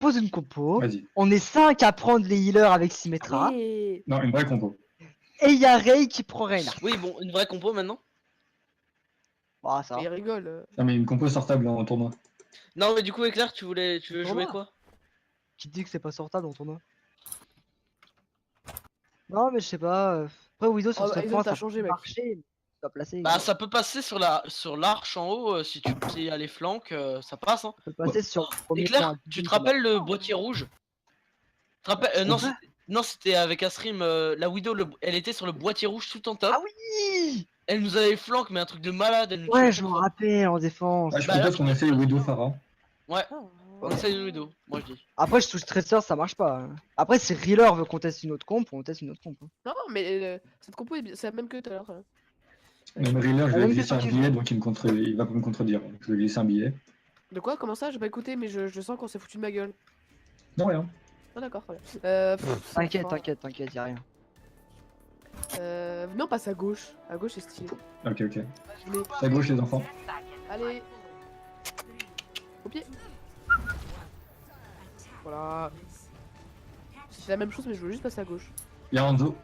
propose une compo. Vas-y. On est 5 à prendre les healers avec Symmetra. Oui. Non, une vraie compo. Et il y a Ray qui prend Reinhardt. Oui, bon, une vraie compo maintenant. Ah, ça Mais il va. rigole. Non, mais une compo sortable en tournoi. Non, mais du coup, Éclair, tu veux jouer Tournoi. quoi? Qui te dit que c'est pas sortable en tournoi? Non, mais je sais pas. Après, Widow sur Oh, bah, ce Aizen, point, t'as ça changé, peut mec. marcher. Tu vas placer. Bah, ça peut passer sur l'arche en haut, si tu sais à les flancs, ça passe. Hein. Ça peut passer sur le premier Éclair, point. tu te rappelles le boîtier rouge? Tu te rappelles, non, Ouais. non, c'était avec Asrim, la Widow, elle était sur le boîtier rouge tout en top. Ah oui! Elle nous avait flank, mais un truc de malade. Elle nous Ouais, tuait je chaque m'en fois. rappelle en défense. Ah, je Bah, là, propose qu'on essaye Widow Farah. Ouais, Ah, on essaye une Widow, moi je dis. Après, je touche Tracer, ça marche pas. Hein. Après, si Reeler veut qu'on teste une autre comp, on teste une autre comp. Hein. Non, mais cette compo c'est la même que tout à l'heure. Même Reeler, je Ah, vais même glisser un que- billet, donc il va pas me contredire. Donc je vais glisser un billet. De quoi? Comment ça? J'ai pas écouté, mais je sens qu'on s'est foutu de ma gueule. Non, rien. Ah, d'accord, très bien. T'inquiète, enfin, t'inquiète, t'inquiète, y'a rien. Venez, on passe à gauche. À gauche, c'est stylé. Ok, ok. Venez. À gauche, les enfants. Allez. Au pied. Voilà. C'est la même chose, mais je veux juste passer à gauche. Il y a Hanzo.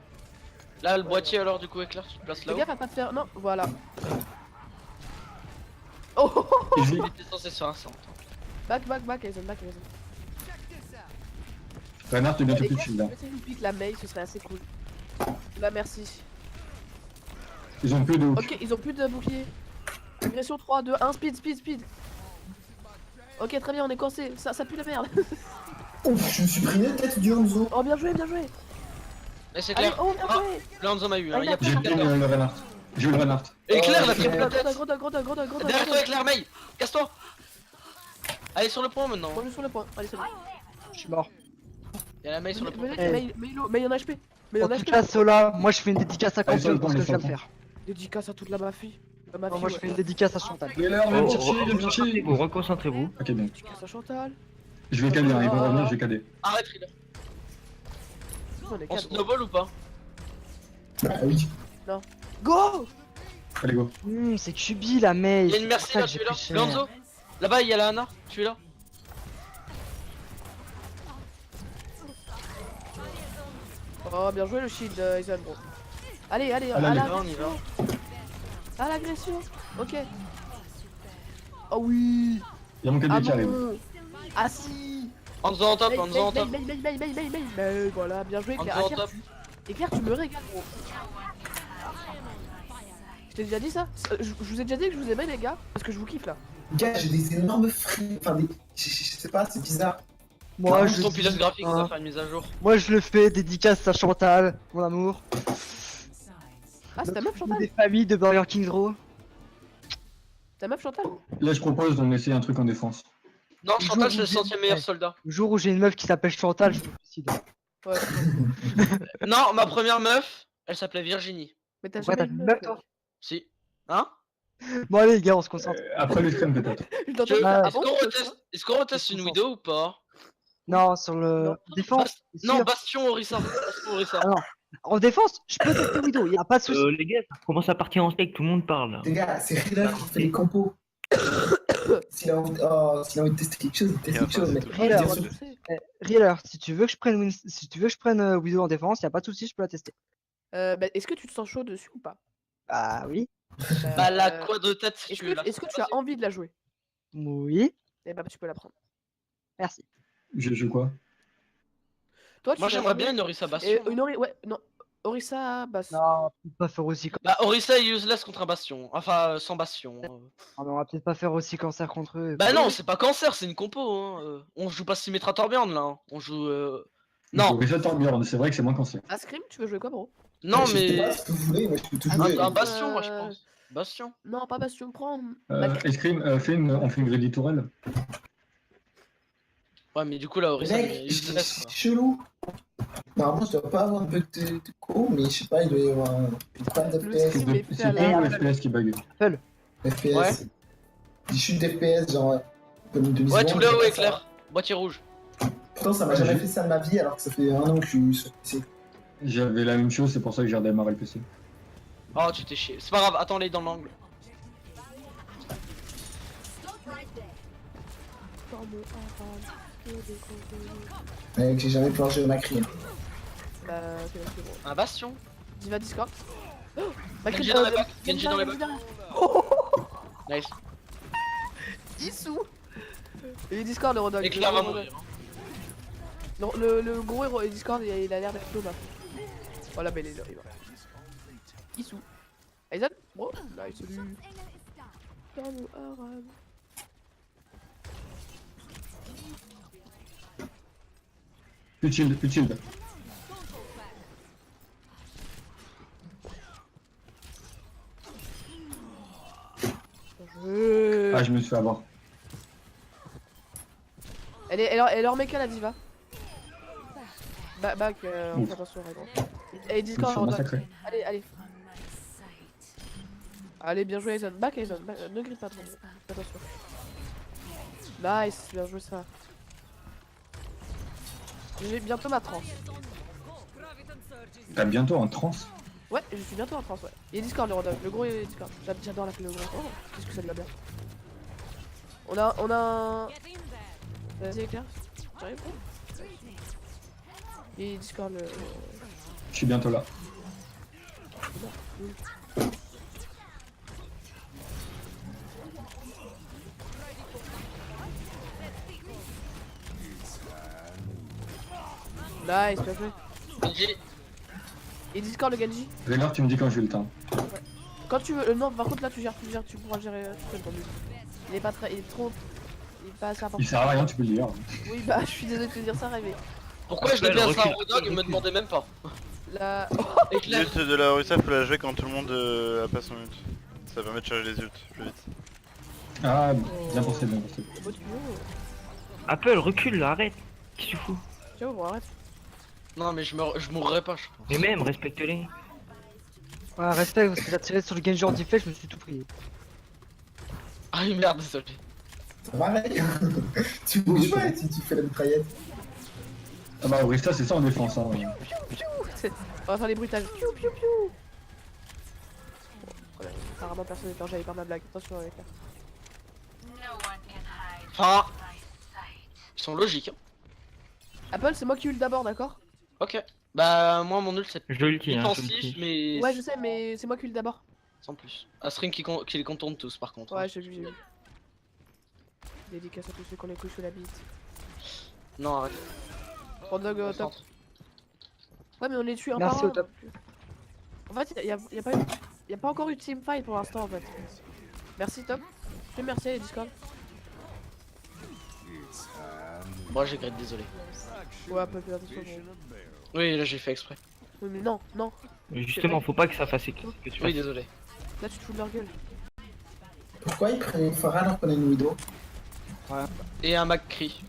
Là, le boîtier, alors, du coup, Éclair, tu te places Fais là-haut. gaffe à pas te faire. Non, voilà. Oh, oh, oh, oh. Easy. Il était censé se faire un centre. Back, Aizen, back, Aizen. Reinhardt est bientôt Les plus de gars, shield là. si vous pique la Mei, ce serait assez cool. Là, merci. Ils ont plus de hook. Ok, ils ont plus de bouclier. Agression 3, 2, 1, speed. Ok, très bien, on est coincé. Ça pue la merde. Ouf, je me suis pris une tête du Hanzo. Oh, bien joué. Mais c'est Allez, clair. oh, bien Ah, joué. le Hanzo m'a eu, hein. Ah, il y a il a plus J'ai de pris 14. le Reinhardt. J'ai eu le Reinhardt. Éclair, la Ok. triple tête. Gros dog. Derrière toi, Éclair, May. Casse-toi. Allez, sur le pont maintenant. Moi, je suis sur le point. Allez, c'est bon. Je suis mort. Il y a la May sur le pont. Mais en HP. Mais En en tout HP. cas, Sola, moi je fais une dédicace à Allez, sur le Campion pour ce pont, que je viens de les faire. Dédicace à toute la mafie. La mafie, Non, moi je ouais. fais une dédicace à Chantal. Il est là, on vient me chercher, il vient me chercher. Reconcentrez-vous, reconcentrez-vous. Ok, bien. Dédicace à Chantal. Je vais cader, hein, ils vont revenir, je vais cader. Arrête, Reader. On est On quatre. snowball ou pas? Bah oui. Go. Allez, go. C'est Kubi la May. Il y a une Mercy là, tu es là. Le Hanzo. Là-bas, il y a la Hana. Tu es là. Oh, bien joué le shield, Aizen, bro. Allez, Allez, à allez. On y va. À l'agression. Ok. Oh oui. Il y a mon Ah cadet qui arrive. bon. Ah si. Hanzo en top, Hanzo en top. Mais voilà, bien joué, Claire. Hanzo en Claire, top. Claire, tu me régales, gros. Je t'ai déjà dit ça? Je vous ai déjà dit que je vous aimais, les gars? Parce que je vous kiffe là. Gars, j'ai des énormes frites. Enfin, je sais pas, c'est bizarre. Moi Ton je, pilote graphique, on hein. va faire une mise à jour. moi je le fais, dédicace à Chantal, mon amour. Ah, c'est ta meuf, Des Chantal? familles de Burger King Row. Ta meuf, Chantal? Là, je propose d'en essayer un truc en défense. Non, Le Chantal, jour c'est le où 100ème meilleur soldat. Le jour où j'ai une meuf qui s'appelle Chantal, je me suicide. Ouais. Non, ma première meuf, elle s'appelait Virginie. Mais t'as Pourquoi jamais t'as une une meuf, meuf, toi? Si. Hein? Bon allez les gars, on se concentre. Après le scrim peut-être. Je t'entends Tu- dire, Ah, ah Est-ce bon, qu'on tu reteste, est-ce qu'on reteste une widow ou pas? Non, sur le Non. défense. c'est Non, sûr. Bastion Orisa. Bastion Orisa. Ah non. En défense, je peux tester Widow, y a pas de souci. Les gars, ça commence à partir en steak, tout le monde parle. Les gars, c'est Rila qui fait les compos. S'il a envie de tester quelque chose, il teste quelque chose. Mais Healer, bien vois, sûr. tu sais. Reeler, si tu veux que je prenne Widow en défense, y a pas de souci, je peux la tester. Bah, est-ce que tu te sens chaud dessus ou pas? Ah oui. Bah, la Euh, quad de tête, si Est-ce tu veux. que, est-ce que tu as envie de la jouer? Oui. Eh bah, tu peux la prendre. Merci. Je joue quoi? Toi, tu Moi, vas j'aimerais jouer- bien une Orisa Bastion. Une ouais, non. Orisa, bah, Non, on va peut-être pas faire aussi. Bah, Orisa est useless contre un Bastion. Enfin, sans Bastion. Ah, mais on va peut-être pas faire aussi cancer contre eux. Bah, non, c'est pas cancer, c'est une compo. Hein. On joue pas Symmetra Torbjorn là. Hein. On joue. Non, Déjà Torbjorn, c'est vrai que c'est moins cancer. Ascrim, tu veux jouer quoi, bro? non, Je sais mais. pas ce que vous voulez, moi je peux tout Ah, jouer. Un Bastion, moi, je pense. Bastion. Non, pas Bastion, prends. Escrime, on fait une Grady Tourelle. Ouais, mais du coup, là, Orisa, elle est Mec, useless c'est quoi. chelou. Normalement, je dois pas avoir un bug de co, mais je sais pas, il doit y avoir un problème Le d'FPS. stream est fait C'est à pas la... le FPS qui bug. FPS. Ouais. Des chutes d'FPS, genre comme une demi-seconde. Ouais, tout là-haut et est clair. Boîtier rouge. Pourtant, ça m'a jamais fait ça de ma vie, alors que ça fait un an que je suis sur PC. J'avais la même chose, c'est pour ça que j'ai redémarré le PC. Oh, tu t'es chié. C'est pas grave, attends-les dans l'angle. Mec, j'ai jamais plongé au Macri. Bah, ok, c'est bon. Un bastion. Diva Discord. Oh, Genji dans les bacs, Genji dans les bacs. Nice. Issou. Et Discord le Rodog. Éclair va mourir. Le gros héros et Discord il a l'air d'être plutôt bas. Voilà, mais il est là. Issou. Aizen. Bro. Nice, salut. Salut, arabe. Plus de shield, plus de shield. Ah, je me suis fait avoir. Elle est en méca la diva. Back, Ouf. attention, Raiden. Et Je me Discord, suis Rodog. massacré. Allez. Allez, bien joué, Aizen. Back, Aizen. Ne grille pas trop. Attention. Nice, bien joué ça. J'ai bientôt ma transe. T'as bientôt en transe. Ouais, je suis bientôt en transe, ouais. Il y a Discord, le Rodog. Le gros et Discord. J'adore l'appeler le gros. Oh, qu'est-ce que ça lui va bien. On a un... Vas-y, éclair. J'arrive. Et Discord, le... Je suis bientôt là. Nice, bien joué. Genji. Et Discord, le Genji. Rayleigh, tu me dis quand j'ai le temps. Quand tu veux... non, par contre, là, tu pourras gérer tout seul ton but. Il est pas très... Il est trop... Il est pas assez important. Il sert à rien, tu peux le dire. Oui, bah, je suis désolé de te dire ça, mais... Pourquoi je l'ai bien ça à Rodog, il me demandait même pas. La... Éclair. L'ult de la Orisa, faut la jouer quand tout le monde a pas son ult. Ça permet de charger les ults plus vite. Ah, bien pensé, bien pensé. Oh, tu veux... Apple, recule là, arrête. Qu'est-ce que tu fous? Tiens, bon, arrête. Non mais je mourrais pas je pense. Mais même, respecte-les. Ouais, respect, parce que j'ai tiré sur le Genji anti-flèche, je me suis tout pris. Ah oui merde, désolé. Ça va, mec. Tu bouges pas, tu fais la mitraillette. Ah bah, Orisa, c'est ça en défense. Hein. On va faire les bruitages. Piou, piou, piou. Bon, apparemment, personne n'est enjaillé par ma blague. Attention avec là. Enfin. Ils sont logiques hein. Apple, c'est moi qui ult d'abord, d'accord? Ok. Bah moi mon ult c'est Je ulti, hein, je défensif ulti. mais Ouais, je sais, mais c'est moi qui ult d'abord. sans plus. Astring qui les contourne tous par contre. Ouais, hein. j'ai vu. Dédicace à tous ceux qui ont les couilles sous la bite. Non arrête. Rodog Au top. centre. Ouais, mais on est tué un Merci par un. au top. En fait, y a pas encore eu de teamfight pour l'instant en fait. Merci top. Je te remercie, Discord. Moi j'ai grillé, désolé. Ouais, un peu plus attention. Mais... Oui là j'ai fait exprès. Oui, mais non. Justement, faut pas que ça fasse équipe. Que tu Oui fasses. désolé. Là, tu te fous de leur gueule. Pourquoi ils prennent une Pharah alors qu'on a une Widow? Et un McCree.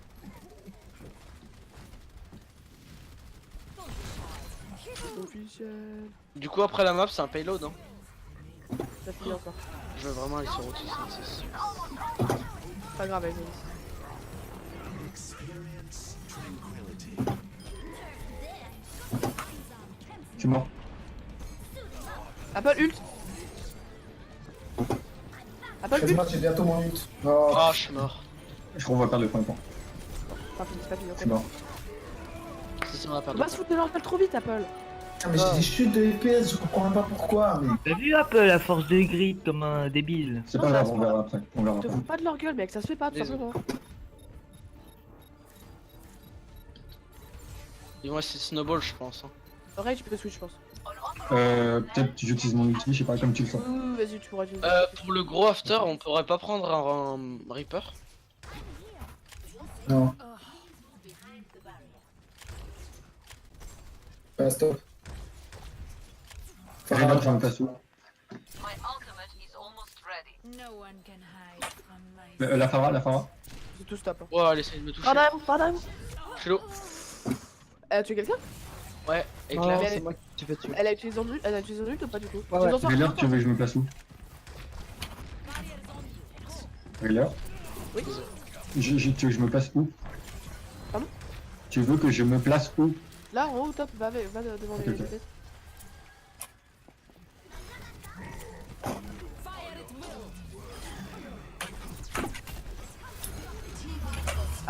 Officiel. Du coup après la map c'est un payload hein. Ça finit encore. Je veux vraiment aller sur Otis, hein, c'est sûr. Pas grave, vas-y. Je suis mort. Apple ult. Apple ult. Quasiment, j'ai bientôt mon ult. Oh, Ah je suis mort. Je crois qu'on va perdre le point de point. C'est pas fini, Je suis mort. C'est on a On perdu. va se foutre de leur gueule trop vite, Apple. putain, mais j'ai des chutes de FPS, je comprends même pas pourquoi. Mais... T'as vu Apple à force de grip comme un débile? C'est Non, pas ça grave, se on voit. verra après. On verra Te après. fous pas de leur gueule, mec, ça se fait pas tout Désolé. simplement. Ils vont essayer de snowball je pense. Hein. Rage, tu peux switch, je pense. Peut-être que j'utilise mon ulti, je sais pas, comme tu le sens. Vas-y, tu pourras utiliser. Pour le gros after on pourrait pas prendre un Reaper. Non. Bah, stop. Rayleigh, je me place où? La Pharah, la Pharah. C'est tout stop. Hein. Ouais elle essaye de me toucher. Pardon. Je suis low. Elle a tué quelqu'un? Ouais, Non, éclair. mais c'est moi qui t'ai fait tuer. Elle a utilisé son ult ou pas du tout? Ouais, ouais. Ils ont sorti Rayleigh, ou tu pas? veux que je me place où? Rayleigh, Oui. tu veux que je me place où? Pardon? Tu veux que je me place où? Là, en haut, top, va devant les Ok. têtes.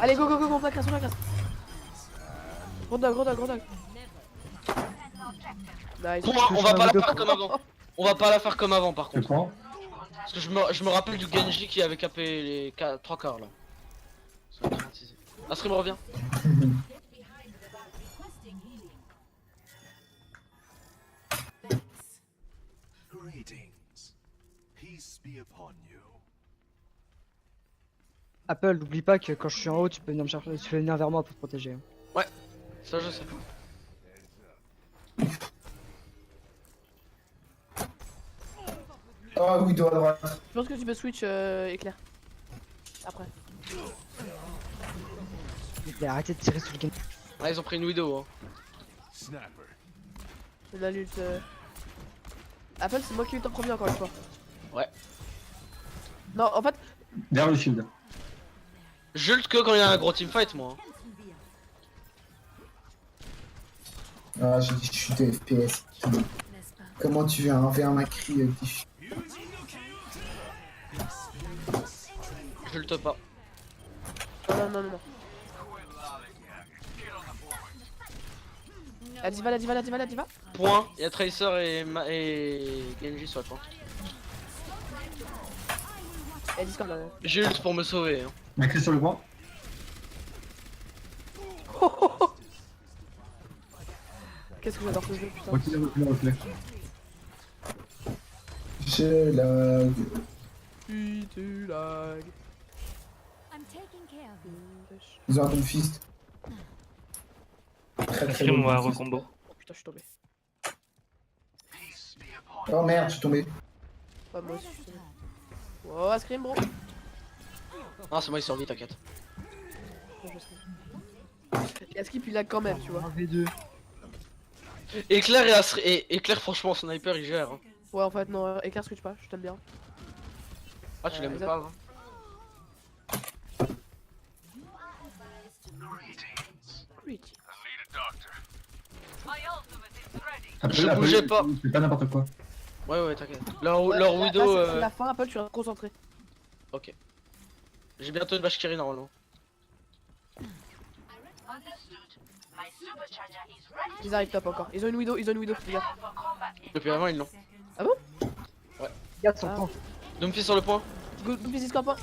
Allez, go, go, go, on la casse, on la casse. Gros dog, gros dog, gros dog. Nice. Point, on va pas la faire comme avant. On va pas la faire comme avant par Le contre. point. Parce que je me rappelle du Genji qui avait capé les 3 quarts là. Ça va traumatiser. Astrid me revient. Apple, n'oublie pas que quand je suis en haut, tu peux venir me chercher, tu peux venir vers moi pour te protéger. Ça je sais. Oh, oui, doigt à droite. Je pense que tu peux switch éclair. Après. Mais arrêtez de tirer sur le game. Ah ils ont pris une widow hein. C'est la lutte. Apple, c'est moi qui lutte en premier encore une fois. Ouais. Non, en fait, Derrière le shield. Je lutte que quand il y a un gros teamfight moi. Ah, j'ai dit chuter FPS. Comment tu viens 1v1 Macri Je lutte pas. non, non, non, non. La diva, la diva, la diva, la diva. Point, il y a Tracer et Genji sur le point. Et Discord là. J'ai ult pour me sauver. Hein. Macri sur le point. Qu'est-ce que j'adore ce jeu, putain. Recule, recule, recule. Je lag. Puis tu lag. Ils ont un fist. Très très Crime, on va bon. recombo. Oh putain, je suis tombé. Oh merde, je suis tombé. Ouais, moi aussi, je suis tombé. Oh, scream, bro. Ah c'est moi il survit t'inquiète. Oh, je scream. Et Skip il lag quand même, tu vois. V2. Éclair et Éclair franchement sniper il gère. Hein. Ouais, en fait, non, éclair switch pas, je t'aime bien. Ah tu l'aimes les pas hein. Great. Je bougeais pas. C'est pas n'importe quoi. Ouais t'inquiète. Leur Là, widow c'est la fin, Apple, tu vas te concentrer. Ok. J'ai bientôt une vache qui rit normalement. Ils arrivent top encore. Ils ont une widow, les gars. Depuis avant ils l'ont. Regarde son Ah. point. Doomfist sur le point. Go, please, Discord, point.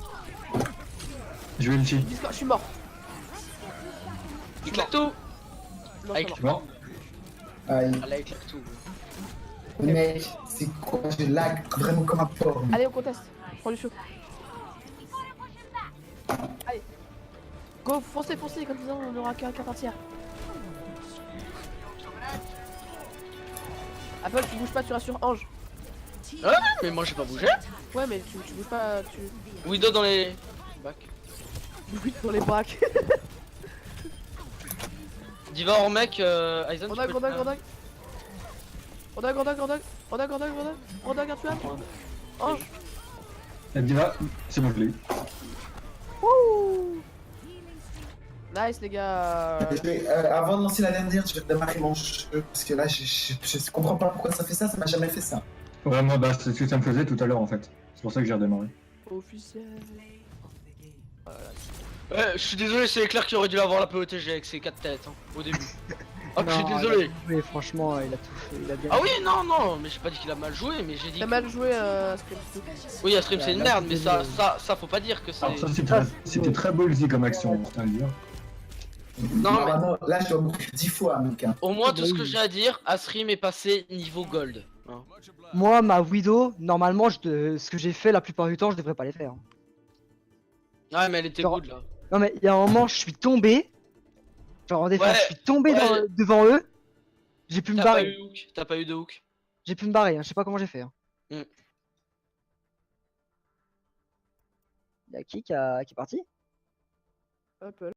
Je vais le cheat. Discord, je suis mort. Il claque tout. Non, Avec- je suis mort. Bon. Aïe. Ah là il claque tout. Mec, c'est quoi? Je lag vraiment comme un porc. Allez, on conteste. Prends du chaud. Allez. Go, foncez, foncez, comme ça on aura qu'un partir. Apple, tu bouges pas, tu restes sur Ange. Ah mais moi j'ai pas bougé. Ouais, mais tu bouges pas, tu. Widow dans les bacs. Oui, pour les braques. Diva hors mec, Aizen. Grenade, tu peux grenade, le faire. grenade. Grenade, grenade, grenade. Grenade, grenade, grenade. Grenade, intuable. Ange. La diva, c'est bon, je l'ai eu. Wouh. Nice, les gars. Avant de lancer la dernière, je vais démarrer mon jeu parce que là, je comprends pas pourquoi ça fait ça m'a jamais fait ça. Vraiment, bah, c'est ce que ça me faisait tout à l'heure en fait. C'est pour ça que j'ai redémarré. Officiel. Ouais, je suis désolé, c'est Éclair qui aurait dû avoir la POTG avec ses 4 têtes hein, au début. Ah, je suis Non, désolé. Oui, franchement, il a tout fait. Il a bien. Ah oui, non, mais j'ai pas dit qu'il a mal joué, mais j'ai dit. T'as que- mal joué, Scream. Oui, Astrim c'est une Là, merde, c'est mais ça faut pas dire que c'est. Alors ça c'était très ballsy comme action, je tiens à le dire. Non, mais Normalement, là, je dois mourir 10 fois, mec. Hein. au moins tout ce que Oui. j'ai à dire, Astrim est passé niveau gold. hein. Moi, ma widow, normalement, ce que j'ai fait la plupart du temps, je devrais pas les faire. Ouais, mais elle était Genre- good là. Non, mais il y a un moment, je suis tombé. Genre en défense, Ouais, je suis tombé ouais. devant eux. J'ai pu me T'as pas barrer. eu hook, t'as pas eu de hook. J'ai pu me barrer, hein, je sais pas comment j'ai fait. Hein. Mm. Y'a qui est parti? Apple.